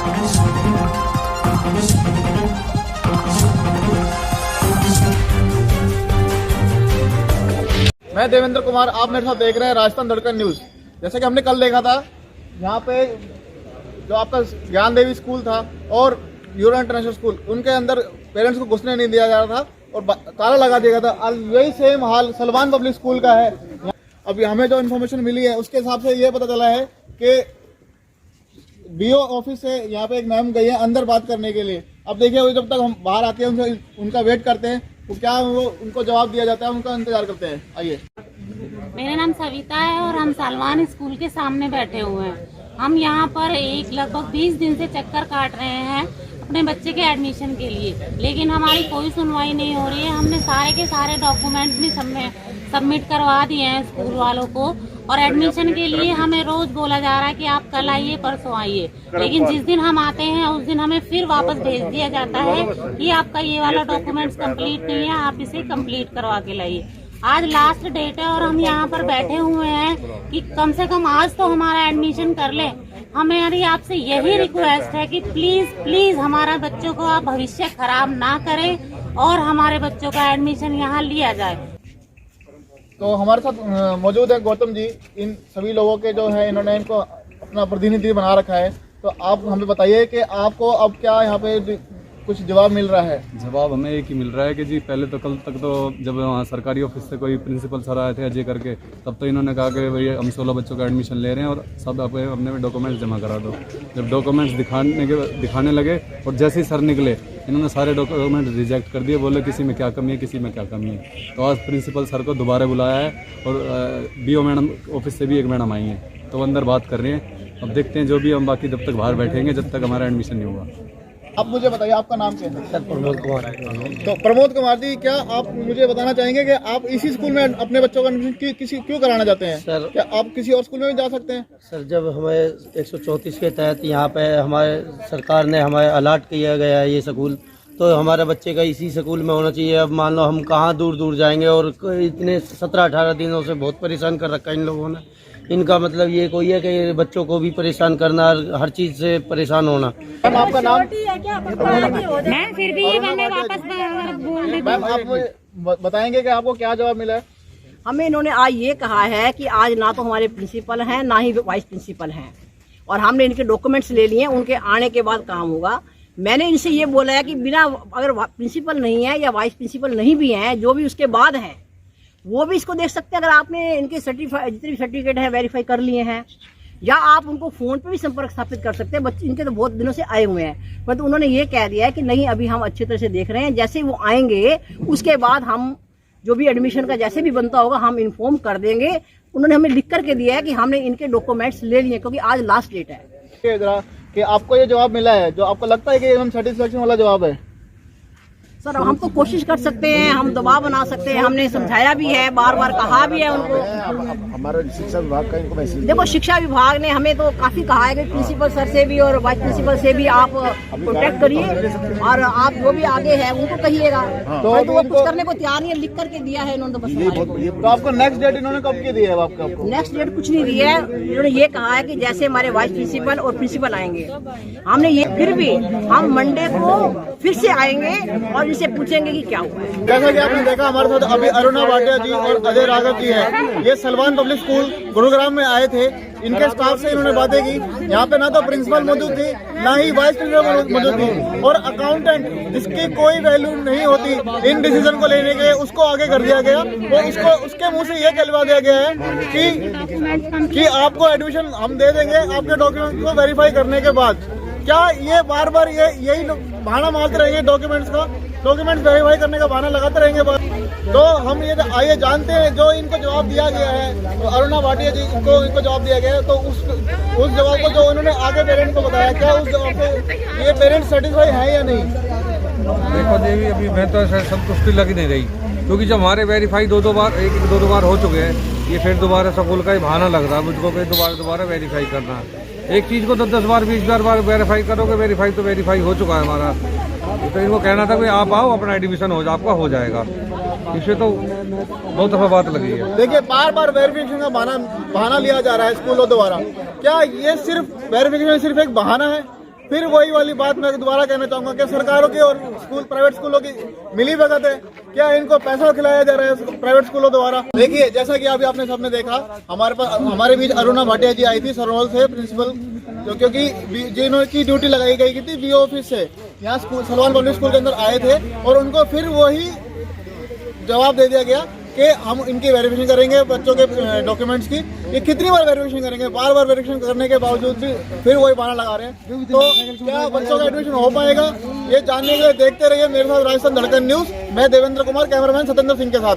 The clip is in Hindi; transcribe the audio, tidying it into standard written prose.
मैं देवेंद्र कुमार, आप मेरे साथ देख रहे हैं राजस्थान दड़कन न्यूज। जैसे कि हमने कल देखा था, यहाँ पे जो आपका ज्ञान देवी स्कूल था और यूरो इंटरनेशनल स्कूल, उनके अंदर पेरेंट्स को घुसने नहीं दिया जा रहा था और ताला लगा दिया गया था। यही सेम हाल सलमान पब्लिक स्कूल का है। अभी हमें जो इन्फॉर्मेशन मिली है उसके हिसाब से ये पता चला है कि बीओ ऑफिस से यहाँ पे एक मैम गई है अंदर बात करने के लिए। अब देखिए, जब तक हम बाहर आते हैं उनका वेट करते हैं, तो क्या वो उनको जवाब दिया जाता है, उनका इंतजार करते हैं। आइए। मेरा नाम सविता है और हम सलमान स्कूल के सामने बैठे हुए हैं। हम यहाँ पर लगभग 20 दिन से चक्कर काट रहे हैं अपने बच्चे के एडमिशन के लिए, लेकिन हमारी कोई सुनवाई नहीं हो रही है। हमने सारे के सारे डॉक्यूमेंट्स भी सबमिट करवा दिए हैं स्कूल वालों को, और एडमिशन के लिए हमें रोज बोला जा रहा है कि आप कल आइए, परसों आइए, लेकिन जिस दिन हम आते हैं उस दिन हमें फिर वापस भेज दिया जाता है कि आपका ये वाला डॉक्यूमेंट्स कंप्लीट नहीं है, आप इसे कंप्लीट करवा के लाइए। आज लास्ट डेट है और हम यहाँ पर बैठे हुए हैं कि कम से कम आज तो हमारा एडमिशन कर ले। हमारी आपसे यही रिक्वेस्ट है कि प्लीज प्लीज हमारे बच्चों को आप भविष्य खराब ना करें और हमारे बच्चों का एडमिशन यहाँ लिया जाए। तो हमारे साथ मौजूद है गौतम जी। इन सभी लोगों के जो है, इन्होंने इनको अपना प्रतिनिधि बना रखा है। तो आप हमें बताइए कि आपको अब क्या यहाँ पे कुछ जवाब मिल रहा है? जवाब हमें एक ही मिल रहा है कि जी पहले तो कल तक तो जब वहाँ सरकारी ऑफिस से कोई प्रिंसिपल सर आए थे अजय करके, तब तो इन्होंने कहा कि भाई हम 16 बच्चों का एडमिशन ले रहे हैं और सब अपने डॉक्यूमेंट्स जमा करा दो। जब डॉक्यूमेंट्स दिखाने लगे और जैसे ही सर निकले, इन्होंने सारे डॉक्यूमेंट रिजेक्ट कर दिए, बोले किसी में क्या कमी है, किसी में क्या कमी है। तो आज प्रिंसिपल सर को दोबारा बुलाया है और बीओ मैडम ऑफिस से भी एक मैडम आई हैं, तो अंदर बात कर रहे हैं। अब देखते हैं जो भी, हम बाकी जब तक बाहर बैठेंगे जब तक हमारा एडमिशन नहीं होगा। आप मुझे बताइए, आपका नाम क्या है? सर प्रमोद कुमार। तो प्रमोद कुमार जी, क्या आप मुझे बताना चाहेंगे कि आप इसी स्कूल में अपने बच्चों का एडमिशन क्यों कराना चाहते हैं? सर, क्या आप किसी और स्कूल में भी जा सकते हैं? सर, जब हमें 134 के तहत यहाँ पे हमारे सरकार ने हमें अलॉट किया गया है ये स्कूल, तो हमारे बच्चे का इसी स्कूल में होना चाहिए। अब मान लो हम कहाँ दूर दूर जाएंगे, और इतने 17-18 दिनों से बहुत परेशान कर रखा है इन लोगों ने। इनका मतलब ये कोई है कि बच्चों को भी परेशान करना, हर चीज से परेशान होना। मैम, आपका नाम? मैम फिर भी ये मैंने वापस बोल मैम, आप मुझे बताएंगे कि आपको क्या जवाब मिला है? हमें इन्होंने आज ये कहा है कि आज ना तो हमारे प्रिंसिपल हैं, ना ही वाइस प्रिंसिपल हैं, और हमने इनके डॉक्यूमेंट्स ले लिए, उनके आने के बाद काम होगा। मैंने इनसे ये बोला है कि बिना, अगर प्रिंसिपल नहीं है या वाइस प्रिंसिपल नहीं भी हैं, जो भी उसके बाद हैं वो भी इसको देख सकते हैं। अगर आपने इनके जितने भी सर्टिफिकेट है वेरीफाई कर लिए हैं, या आप उनको फोन पे भी संपर्क स्थापित कर सकते हैं। बच्चे इनके तो बहुत दिनों से आए हुए हैं, परंतु उन्होंने ये कह दिया है कि नहीं, अभी हम अच्छी तरह से देख रहे हैं, जैसे ही वो आएंगे उसके बाद हम जो भी एडमिशन का जैसे भी बनता होगा हम इन्फॉर्म कर देंगे। उन्होंने हमें लिख करके दिया है कि हमने इनके डॉक्यूमेंट्स ले लिए, क्योंकि आज लास्ट डेट है। कि आपको ये जवाब मिला है जो आपको लगता है कि एकदम सेटिस्फेक्शन वाला जवाब है? सर, हम तो कोशिश कर सकते हैं, हम दबाव बना सकते हैं, हमने समझाया भी है, बार बार कहा भी है उनको। हमारा शिक्षा विभाग का इनको मैसेज, देखो, शिक्षा विभाग ने हमें तो काफी कहा है कि प्रिंसिपल सर से भी और वाइस प्रिंसिपल से भी आप कॉन्टेक्ट करिए, और आप जो भी आगे है उनको कहिएगा। तो वो कुछ करने को तैयार नहीं है, लिख करके दिया है इन्होंने। तो आपको नेक्स्ट डेट इन्होंने कब की दी है? आपको नेक्स्ट डेट कुछ नहीं दी है। इन्होंने ये कहा है कि जैसे हमारे वाइस प्रिंसिपल और प्रिंसिपल आएंगे, हमने ये फिर भी हम मंडे को फिर से आएंगे और इनसे पूछेंगे कि क्या हुआ है। जैसा कि आपने देखा, हमारे साथ अभी अरुणा भाटिया जी और अजय राघव जी हैं। ये सलमान पब्लिक स्कूल गुरुग्राम में आए थे। इनके स्टाफ से इन्होंने बातें की। यहाँ पे ना तो प्रिंसिपल मौजूद थी, ना ही वाइस प्रिंसिपल मौजूद थी, और अकाउंटेंट जिसकी कोई वैल्यू नहीं होती इन डिसीजन को लेने के, उसको आगे कर दिया गया। वो उसके मुंह से ये कहलवा दिया गया है कि आपको एडमिशन हम दे देंगे आपके डॉक्यूमेंट को वेरीफाई करने के बाद। क्या ये बार बार यही बहाना मारते रहेंगे? डॉक्यूमेंट्स वेरीफाई करने का बहाना लगाते रहेंगे। तो हम ये आइए जानते हैं जो इनको जवाब दिया गया है, तो अरुणा भाटिया जी को इनको जवाब दिया गया है। तो उस जवाब को जो उन्होंने आगे पेरेंट्स को बताया, क्या उस जवाब से ये पेरेंट्स सेटिस्फाई है या नहीं? देखो देवी, अभी मैं तो संतुष्टि लगी नहीं रही, क्योंकि जब हमारे वेरीफाई दो दो बार हो चुके हैं, ये फिर दोबारा स्कूल का ही बहाना लग रहा है मुझको कि दोबारा वेरीफाई करना। एक चीज़ को तो 10 बार 20 बार वेरीफाई करोगे, वेरीफाई हो चुका है हमारा। तो इनको कहना था कि आप आओ, अपना एडमिशन आपका हो जाएगा। इससे तो बहुत दफा बात लगी है। देखिए, बार बार वेरिफिकेशन का बहाना लिया जा रहा है स्कूलों द्वारा। क्या ये सिर्फ वेरिफिकेशन सिर्फ एक बहाना है? फिर वही वाली बात मैं दोबारा कहना चाहूंगा कि सरकारों की और स्कूल प्राइवेट स्कूलों की मिली भगत है क्या? इनको पैसा खिलाया जा रहा है प्राइवेट स्कूलों द्वारा? देखिए जैसा कि अभी आपने सबने देखा, हमारे बीच अरुणा भाटिया जी आई थी सरनोल से, प्रिंसिपल, क्योंकि जिन्होंने ड्यूटी लगाई गई थी बीओ ऑफिस से, यहाँ स्कूल सलवान पब्लिक स्कूल के अंदर आए थे और उनको फिर वही जवाब दे दिया गया कि हम इनकी वेरिफिकेशन करेंगे बच्चों के डॉक्यूमेंट्स की। ये कितनी बार वेरिफिकेशन करेंगे? बार बार वेरिफिकेशन करने के बावजूद भी फिर वही बहाना लगा रहे हैं। तो क्या बच्चों का एडमिशन हो पाएगा? ये जानने के लिए देखते रहिए मेरे साथ राजस्थान धड़कन न्यूज। मैं देवेंद्र कुमार, कैमरामैन सत्येंद्र सिंह के साथ।